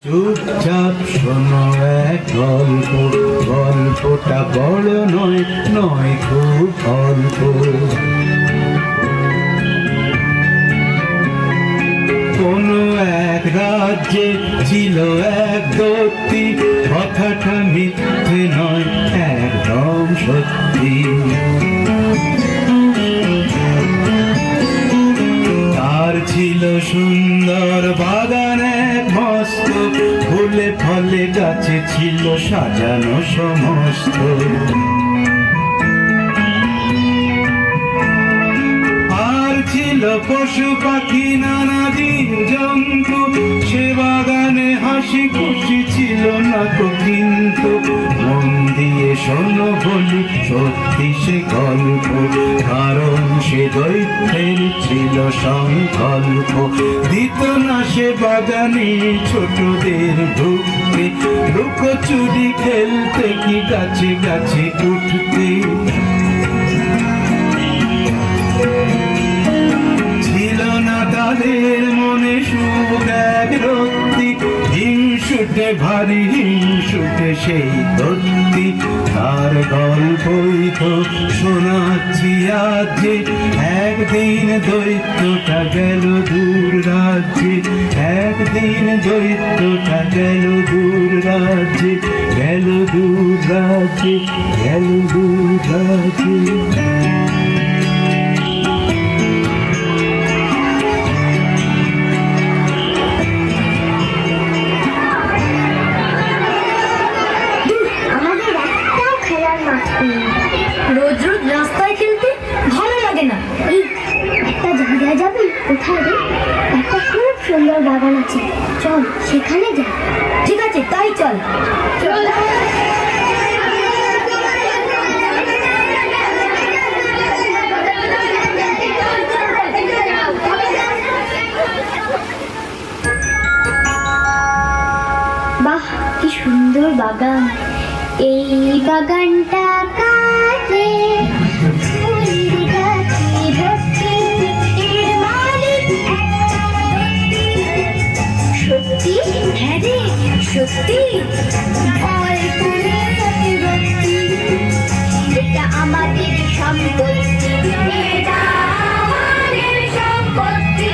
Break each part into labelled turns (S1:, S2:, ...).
S1: চুপচাপ শোনো এক গল্প, গল্পটা বড় নয়, নয় খুব অল্প। কোনো এক রাজ্যে ছিল এক দৈত্যী, কথাটা মিথ্যে নয়, একদম সত্যি। তার ছিল সুন্দর বাগান এক মস্ত, ফুলে ফলে গাছে ছিল সাজানো সমস্ত। আর ছিল পশু পাখি নানা জীব জন্তু, সে বাগানে হাসি খুশি ছিল না তো কিন্তু। মন দিয়ে শোনো বলি সত্যি সে গল্প, কারণ সে দৈত্যের ছিল সংকল্প। দিত না সে বাগানে ছোটদের ঢুকতে, লুকোচুরি খেলতে কি গাছে গাছে উঠতে। ছিল না তাদের মনে সুখ এক রত্তি, হিংসুটে ভারী হিংসুটে সেই দত্তি। তার গল্পই তো শোনাচ্ছি আজ, একদিন দৈত্যটা গেল দূর রাজ্যে, একদিন দৈত্যটা গেল দূর রাজ্যে, গেল দূর রাজ্যে, গেল দূর রাজ্যে।
S2: রোজ রোজ রাস্তায় খেলতে ভালো লাগে না।
S3: এই একটা জায়গায় যাবি? কোথায় রে? একটা খুব সুন্দর বাগান আছে, চল সেখানে যাই।
S2: ঠিক আছে, তাই চল।
S3: বাহ, কি সুন্দর বাগান! এই বাগানটা কাটে ফুলের গাছে ভর্তি, এর মালিক একটা দৈত্যী।
S2: সত্যি? হ্যাঁ রে, সত্যি।
S3: ভয় করে ভর্তি, এটা আমাদের সম্পত্তি, এটা আমাদের সম্পত্তি,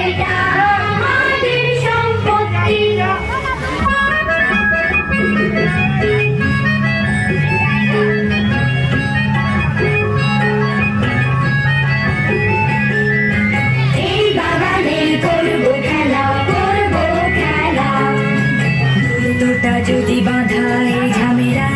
S3: এটা আমাদের সম্পত্তি।
S2: এই বাগানে করবো খেলা, করবো খেলা। দুটোটা যদি বাঁধায় ঝামেলা,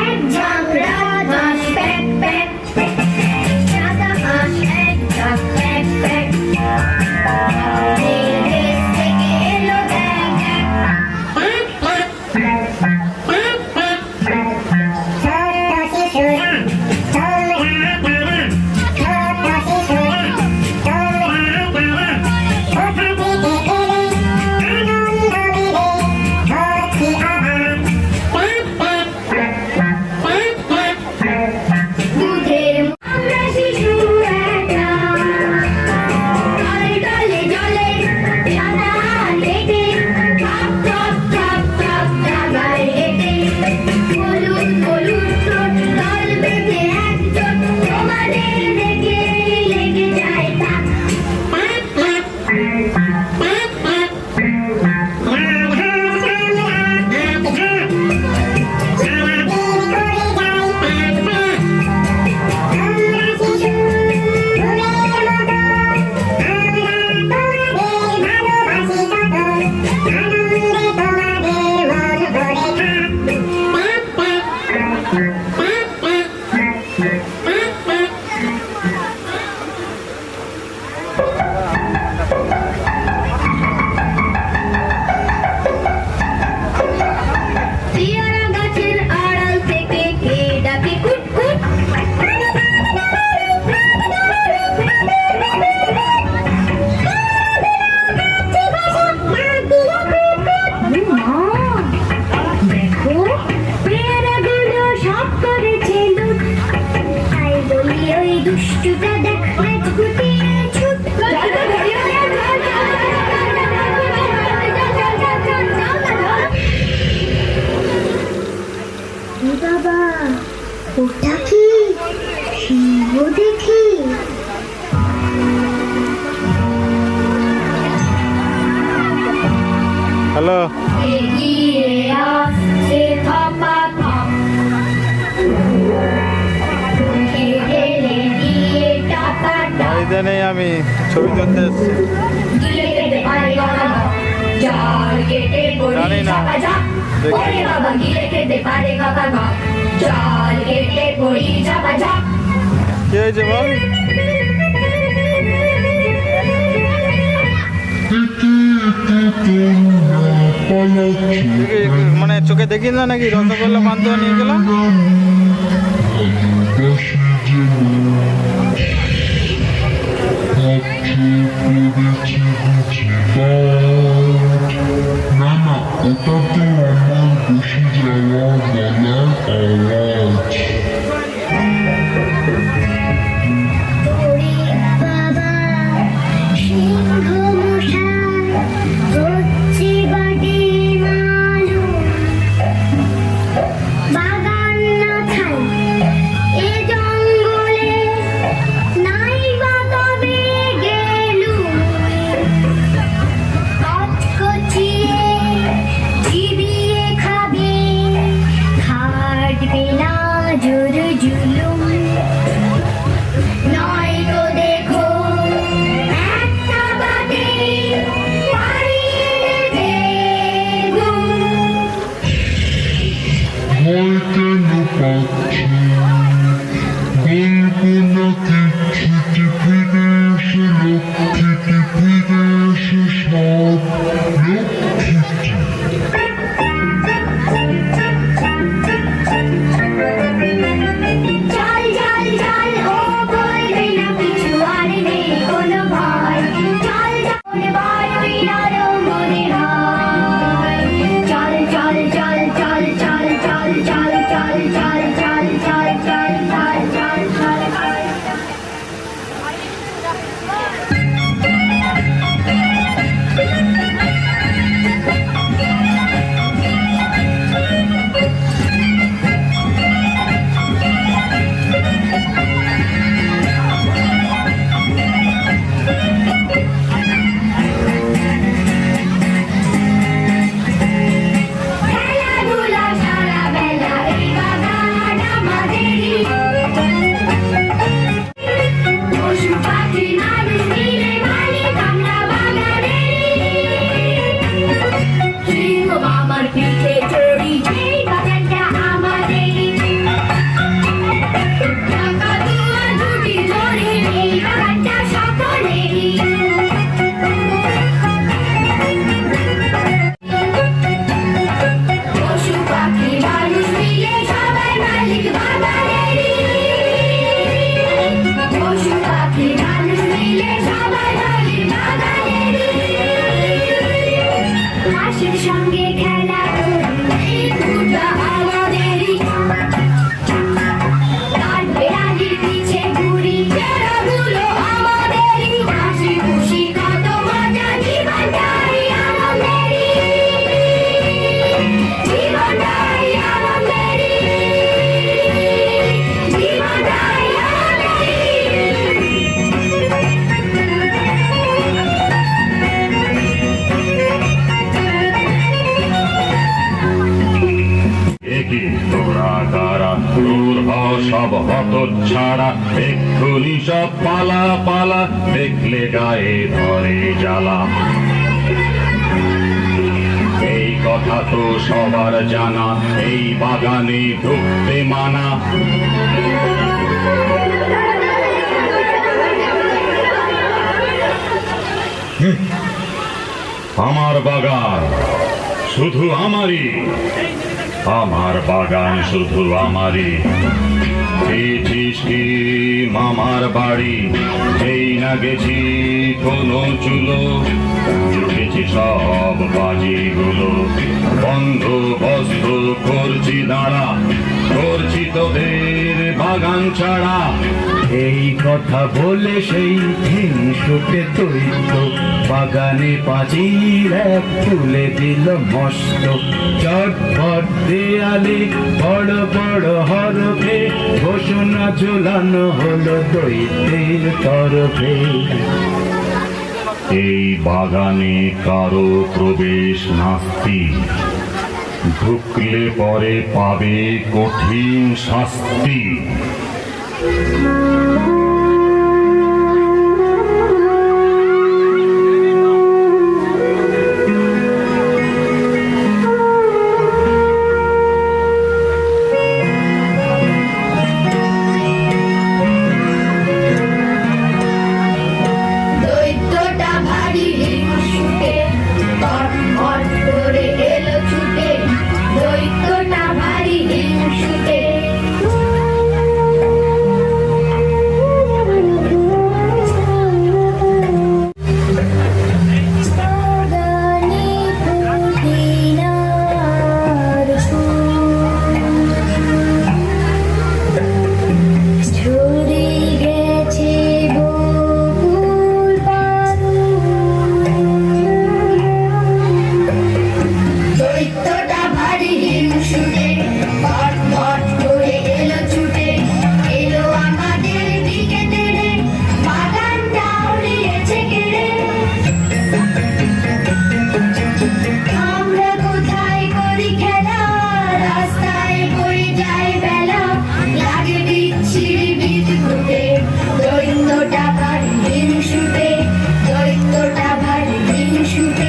S3: এক ঝাঁকড়া হাঁস প্যাক প্যাক, সাদা হাঁস এক ঝাঁক প্যাক প্যাক, দেশ থেকে এলো দেখ দেখ। ছোট শিশুরা তোমরা, ছোট শিশুরা তোমরা, কোথা থেকে এলে আনন্দ মিলে ধরছি আবার। দুধের আমরা শিশু একটা, টলে টলে জলে সাদা হেঁটে, টপ টপ টপ টপ ডাগায় হেঁটে, হলুদ হলুদ ঠোঁট দল বেঁধে একজোট, তোমাদের দেখে লেগে যায় তাক। পেয়ারা গাছের আড়াল থেকে কে ডাকে কুট কুট, দেখো পেয়ারাগুলো সব করেছে লুট, তাই বলি ওই দুষ্টুটা দেখ পেট গুটিয়ে ছুট। এ বাবা, ওটা কি সিংহ দেখি?
S4: হ্যালো,
S3: এগিয়ে আসছে থাপা থাপ, মুখে ঢেলে দিয়ে টাকা টাপ,
S4: বাড়িতে নেই, আমি ছবি তুলতে এসেছি।
S3: গিলে কেটে পারে বাবা, জাল কেটে পড়ি
S4: জানি না।
S3: ঝাপা ঝাপ,
S4: দেখি।
S3: ওরে বাবা গিলে কেটে পারে বাবা গা, জাল কেটে পড়ি ঝাপা ঝাপ।
S4: কি হয়েছে বল? মানে চোখে দেখি না নাকি রসগোল্লা পান্তুয়া নিয়ে গেলাম?
S5: না না, ওটা তো আমার বসে যাওয়া গলার আওয়াজ।
S3: ওরে বাবা, সিংহ মশাই হচ্ছে বাড়ি মালুম, বাগান না ছাই এ জঙ্গলে, নাই বা তবে গেলুম, কচকচিয়ে চিবিয়ে
S6: দূর হ সব হত ছাড়া, এক্ষুনি সব পালা পালা, দেখলে গায়ে ধরে জ্বালা। এই কথা তো সবার জানা, এই বাগানে ঢুকতে মানা। আমার বাগান শুধু আমারই, আমার বাগান শুধু আমারই। পেয়েছিস কি মামার বাড়ি, এই না গেছি কোনো চুলো, জুটেছি সব বাজিগুলো, বন্দোবস্ত করছি দাঁড়া, করছি তোদের বাগান ছাড়া।
S1: এই কথা বলে সেই হিংসুটে দৈত্য বাগানে পাঁচিল এক তুলে দিল মস্ত। চটপট দেয়ালে বড় বড় হরফে ঘোষণা ঝুলানো হলো দৈত্যের তরফে।
S6: এই বাগানে কারো প্রবেশ নাস্তি, ঢুকলে পরে পাবে কঠিন শাস্তি।
S3: দৈত্যটা ভারী হিংসুটে, তটমট করে এলো ছুটে। দৈত্যটা ভারী হিংসুটে। দৈত্যটা ভারী হিংসুটে, তটমট করে এলো ছুটে। এলো আমাদের দিকে তেড়ে, বাগানটা উড়িয়েছে কেড়ে। আমরা কোথায় করি খেলা, রাস্তায় বয়ে যায় বেলা, লাগে বিচ্ছিরি বিদ্যুতে। দৈত্যটা ভারী হিংসুটে, দৈত্যটা ভারী হিংসুটে।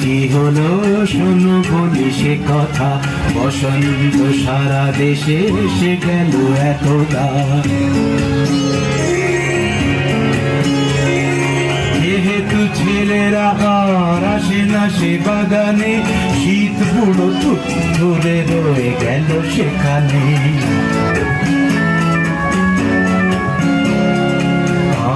S1: কি হলো শোনো বলি সে কথা, বসন্ত সারা দেশে এসে গেল একদা। লোকেরা আর আসে না সে বাগানে, শীত বুড়ো ধরে রয়ে গেল সেখানে।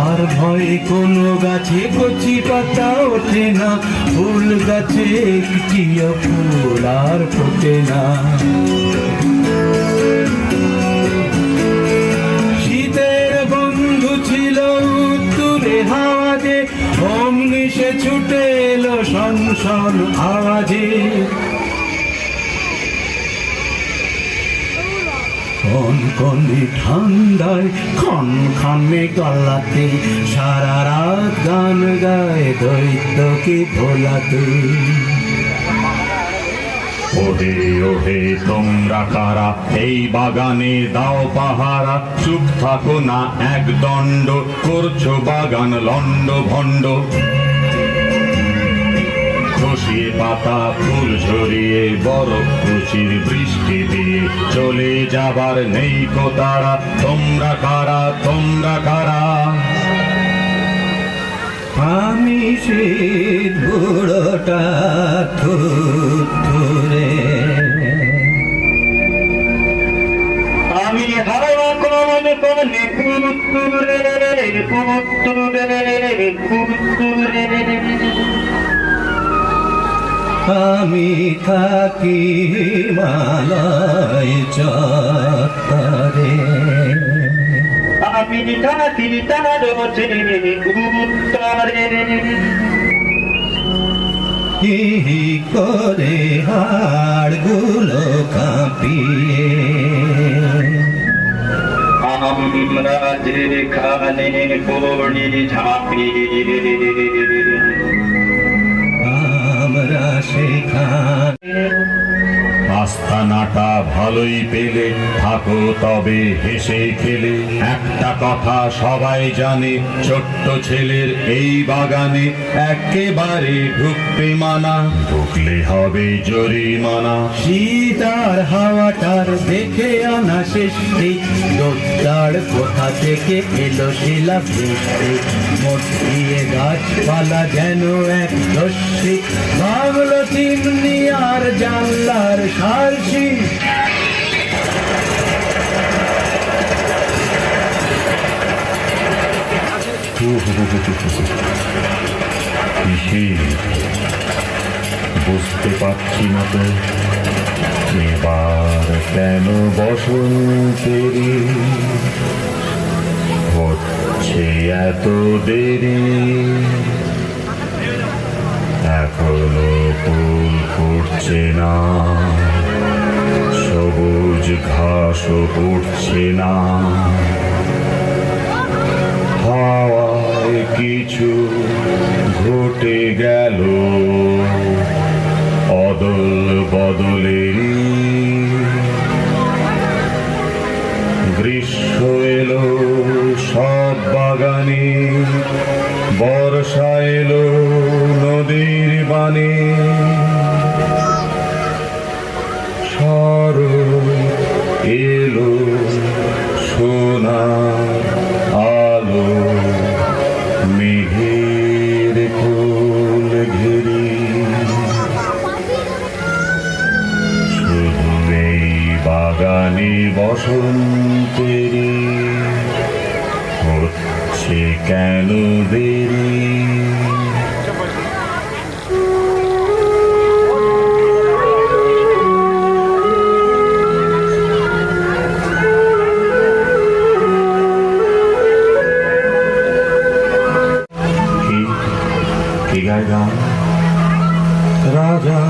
S1: আর ভয়ে কোনো গাছে কচি পাতা ওঠে না, ফুল গাছে একটিও ফুল আর ফোটে না। শীতের বন্ধু ছিল উত্তুরে হাওয়া যে, অমনি সে ছুটে এলো শনশন আওয়াজে। কনকনে ঠান্ডায় খনখনে গলাতে, সারা রাত গান গায় দৈত্যকে ভোলাতে।
S6: ওহে ওহে তোমরা কারা, এই বাগানে দাও পাহারা, চুপ থাকো না এক দণ্ড, করছো বাগান লন্ড ভণ্ড। খসিয়ে পাতা ফুল ঝরিয়ে, বরফ খুশির বৃষ্টি দিয়ে, চলে যাবার নেই কো তারা। তোমরা কারা, তোমরা কারা?
S1: আমি সে বুড়োটা থুরে,
S6: আমি হাওয়া কোন কোনে পুত্তুরে পুত্তুরে পুত্তুরে।
S1: আমি থাকি হিমালয় চত্বরে,
S6: আমি থাকি তার উত্তরে।
S1: হি হি করে হাড়গুলো কাঁপিয়ে,
S6: আমরা যেখানে পড়ি ঝাঁপিয়ে,
S1: আমরা সেখানে।
S6: আস্তানাটা ভালোই পেলে, থাকো তবে হেসে খেলে। একটা কথা সবাই জানে, ছোট্ট ছেলের এই বাগানে একেবারে ঢুকতে মানা, ঢুকলে হবে জরিমানা।
S1: শীত আর হাওয়াটার দেখে আনা শেষে, দোদ্দার কোথা থেকে এলো শিলা বৃষ্টি, মটকিয়ে গাছপালা যেন এক রশ্মি, ভাবলো চিমনি আর জানলার সারসি।
S6: বুঝতে পারছি না তো এবার কেন বসন্তেরি হচ্ছে এত দেরি। এখনো ফুল ফুটছে না, সবুজ ঘাসও উঠছে না, হাওয়ায় কিছু ঘটে গেল অদল বদলেরই। গ্রীষ্ম এলো সব বাগানে, বর্ষা এলো নদীর বানে, শরৎ এলো সোনার আলো, মেঘের কোল ঘেরি। শুধু এই বাগানে বসন্তেরি হচ্ছে কেন দেরি। রাজা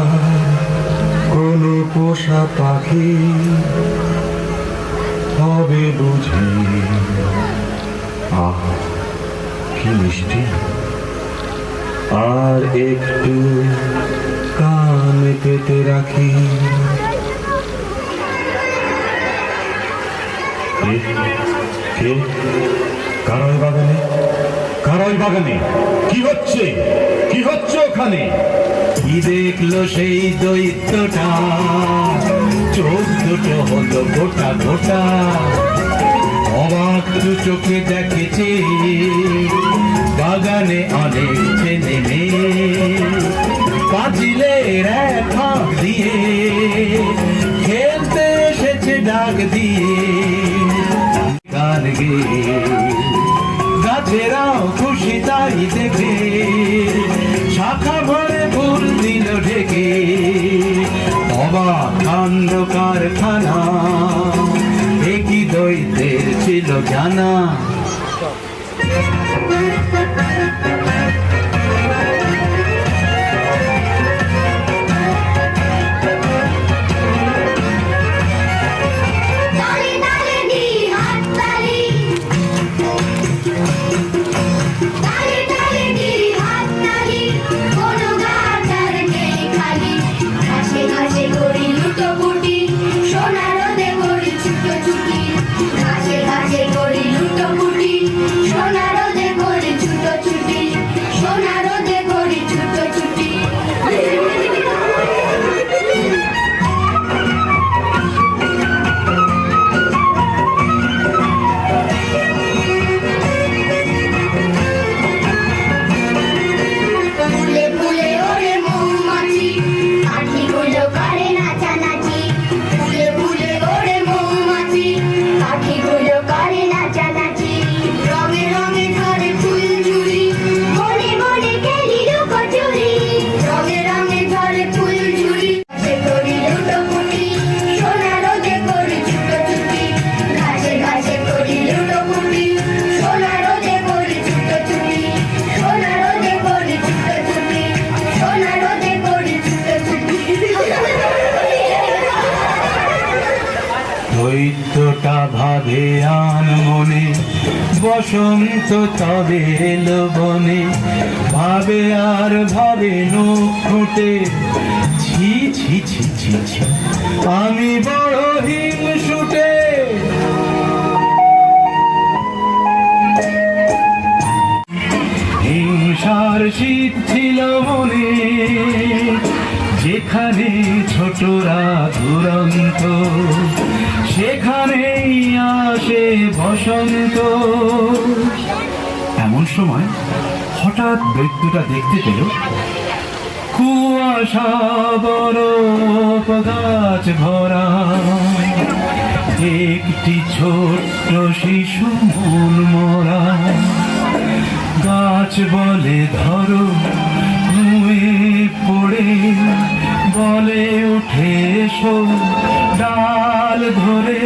S6: কোন পোষা পাখি হবে বুঝি, আহ কি মিষ্টি, আর একটু কান পেতে রাখি। কে কারোই বাগানে, কারোই বাগানে কি হচ্ছে, কি হচ্ছে ওখানে?
S1: কি দেখলো সেই দৈত্যটা, চোখ দুটো হলো গোটা গোটা, অবাক চোখে দেখেছে বাগানে অনেক ছেলে মেয়ে পাঁচিলের এক ফাঁক দিয়ে খেলতে এসেছে ডাক দিয়ে গান গেয়ে গাছেরাও খুশি তাই দেখে শাখা ভরে ফুল দিল ঢেকে অবাক কাণ্ড কারখানা একই দৈত্যের ছিল জানা
S3: তালে তালে দি হাত তালি তালে তালে দি হাত তালি কোনো গাছ আর নেই খালি ঘাসে ঘাসে করি লুটোপুটি সোনা রোদে করি ছুটোছুটি ঘাসে ঘাসে করি লুটোপুটি সোনা রোদে করি ছুটোছুটি সোনা রোদে করি ছুটোছুটি ফুলে ফুলে ওরে মৌমাছি পাখিগুলো করে নাচানাচি ফুলে ফুলে ওরে মৌমাছি পাখিগুলো করে নাচানাচি রঙে রঙে ধরে ফুলঝুরি বনে বনে খেলি লুকোচুরি রঙে রঙে ধরে ফুলঝুরি ঘাসে করি লুটোপুটি সোনা রোদে করি ছুটোছুটি ঘাসে ঘাসে করি লুটোপুটি সোনা রোদে করি ছুটোছুটি সোনা রোদে করি ছুটোছুটি সোনা রোদে করি ছুটোছুটি
S1: দৈত্যটা ভাবে আন মনে বসন্ত তবে এলো বনে ভাবে আর ভাবে নখ ফুটে ছি ছি ছি ছি ছি আমি বড় হিংসুটে হিংসার শীত ছিল মনে যেখানে ছোটরা দুরন্ত সেখানেই আসে বসন্ত এমন সময় হঠাৎ দৈত্যটা দেখতে পেল কুয়াশা বরফ গাছ ভরা একটি ছোট্ট শিশু মন মরা গাছ বলে ধরো নুয়ে পড়ে বলে উঠে এসো ডাল ধরে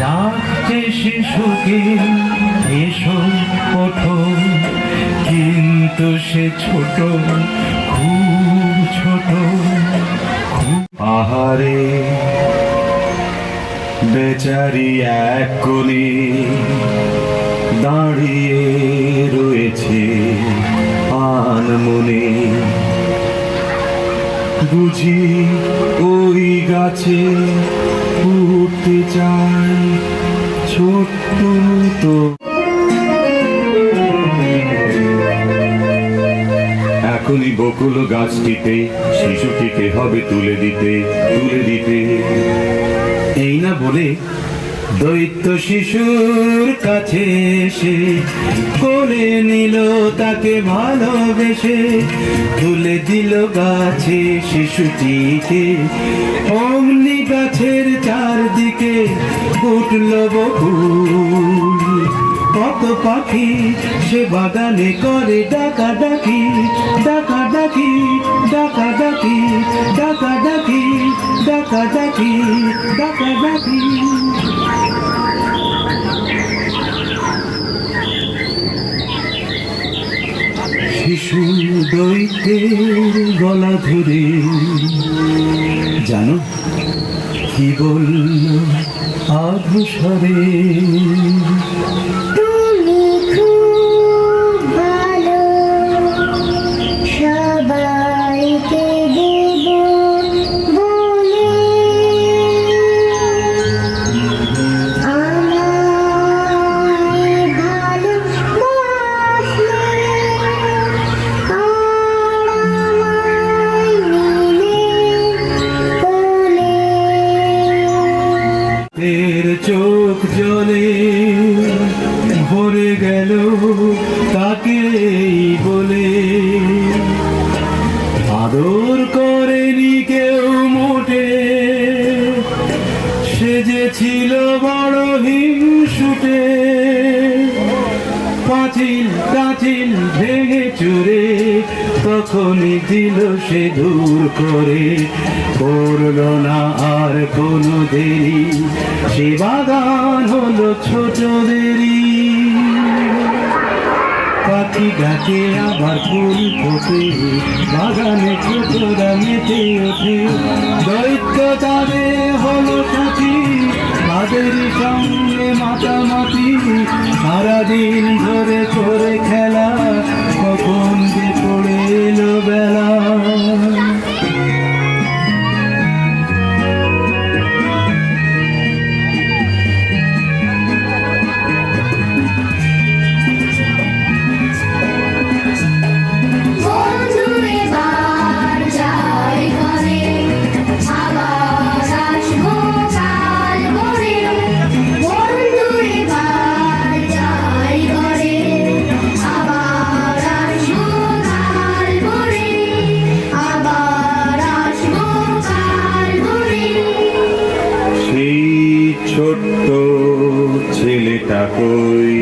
S1: ডাকতে শিশুকে এসো ওঠো কিন্তু সে ছোট খুব ছোট খুব আহারে বেচারি এক কোণে দাঁড়িয়ে রয়েছে আনমনে বুঝি ওই গাছে উঠতে চাই ছোট্ট তো এখনই বকুল গাছটিতে শিশুটিকে হবে তুলে দিতে এই না বলে দৈত্য শিশুর কাছে এসে কোলে নিল তাকে ভালোবেসে তুলে দিল গাছে শিশুটিকে অমনি গাছের চারদিকে উঠল বকুল কত পাখি সে বাগানে করে ডাকাডাকি ডাকাডাকি ডাকাডাকি ডাকাডাকি ডাকাডাকি ডাকাডাকি শিশু দৈত্যের গলা ধরে জানো কি বলল আধুসরে
S3: তুমি খুব ভালো সবাইকে দেব বলে আমায় ভালোবাসলে আর আমায় নিলে কোলে
S1: এর চোখ জলে মরে গেল তাকেই বলে, আদর করেনি কেউ মোটে, সে যে ছিল বড় হিংসুটে। পাঁচিল কাচিল ভেঙে চুরে তখনই দিল সে দূর করে। করল না আর কোনো দেরি, সে বাগান হলো ছোট দেরি। পাখি ডাকে আবার ফুল ফোটে, বাগানে ছোটরা মেতে ওঠে। দৈত্য তাদের হলো সাথী, তাদের সঙ্গে মাতামাতি। সারাদিন ধরে করে খেলা, কখন যে পড়ে এলো বেলা।
S3: বন্ধু এবার যাই ঘরে, আবার আসবো কাল ভোরে। বন্ধু এবার যাই ঘরে, আবার আসবো কাল ভোরে। আবার আসবো কাল ভোরে।
S6: সেই ছোট্ট ছেলেটা কই,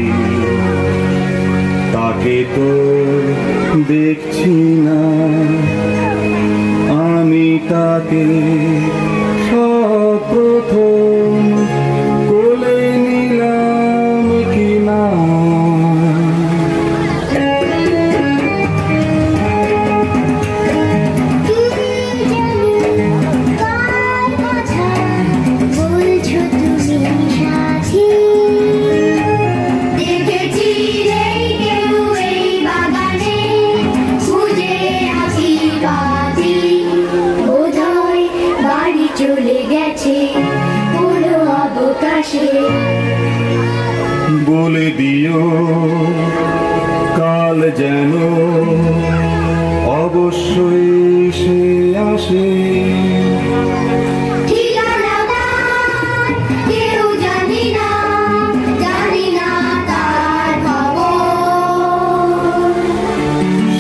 S6: তাকে তো দেখছি না। আমি তাকে সপ্রথম কোলে নিলাম কিনা।
S3: কার কথা বলছো তুমি সাথী? দেখেছি নেই কেউ এই বাগানে, খুঁজে আছি পাখি। বোধহয় বাড়ি চলে গেছে কোনো অবকাশে।
S6: বলে দিও কাল যেন অবশ্যই সে আসে।
S3: ঠিকানা তার কেউ জানি না, জানি না তার খবর।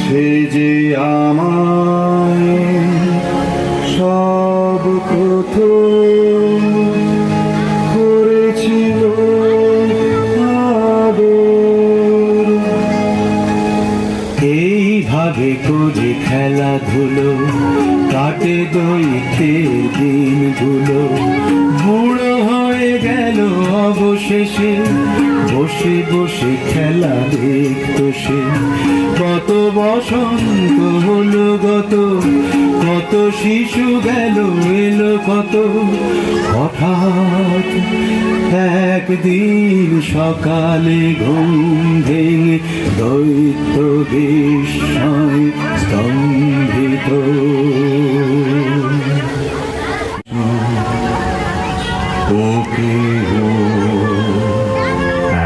S6: সে যে আমায় সব প্রথম করেছিল আদর।
S1: এইভাবে করে খেলাধুলো কাটে দৈত্যের দিনগুলো। বুড়ো হয়ে গেল অবশেষে, বসে বসে খেলা দেখতো সে। কত বসন্ত হলো গত, কত শিশু গেল এলো কত। হঠাৎ একদিন সকালে ঘুম ভেঙে দৈত্য বিস্ময় স্তম্ভিত।
S6: ওকে ও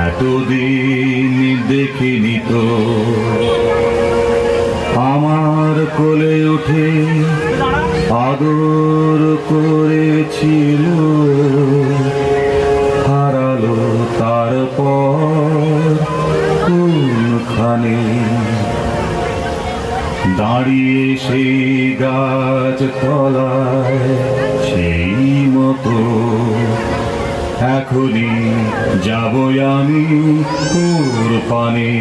S6: এতদিন দেখিনি তো, আমার কোলে উঠে আদর করেছিল। হারালো তারপর কোনখানে, দাঁড়িয়ে সেই গাছ তলায় সেই মতো। এখনই যাবো আমি ওর পানে।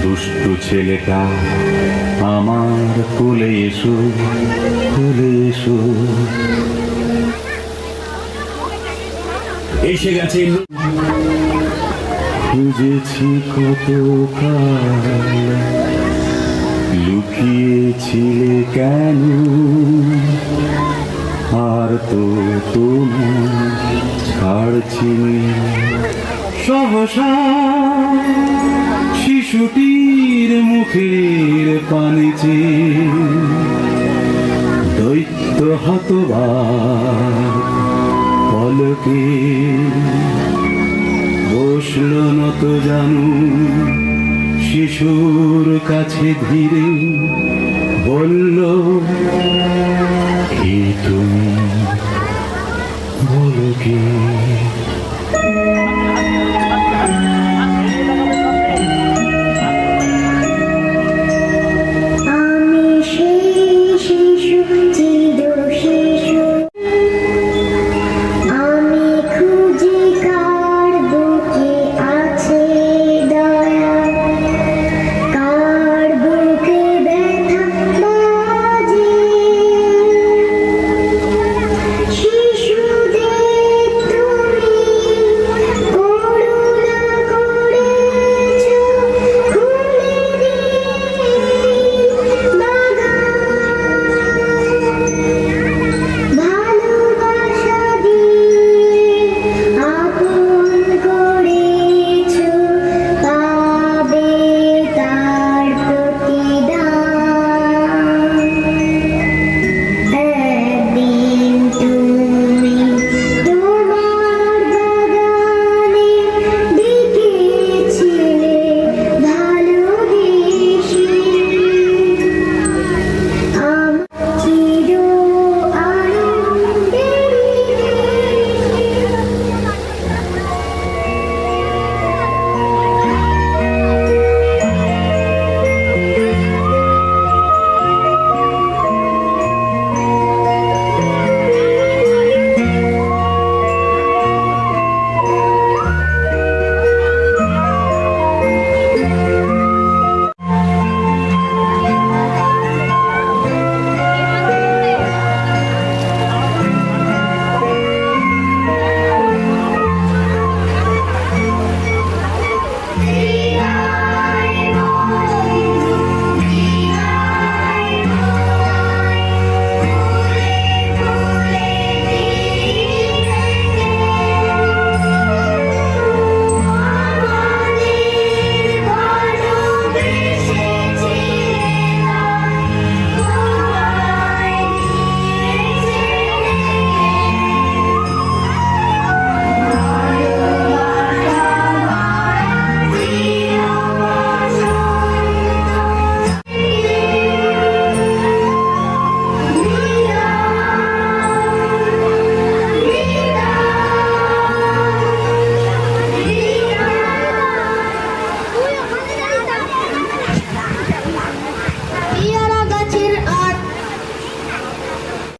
S6: দুষ্টু ছেলেটা আমার কোলে এসো, কোলে এসো। এসে গেছে খুঁজেছি কত কাল, লুকিয়েছিলে কেন? আর তো তোমার ছাড়ছি।
S1: সহসা শিশুটির মুখের পানিতে দৈত্য হতবাক পলকে বসল নত জানু শিশু। শিশুর কাছে ধীরে বলল, কে তুমি, বলো কে?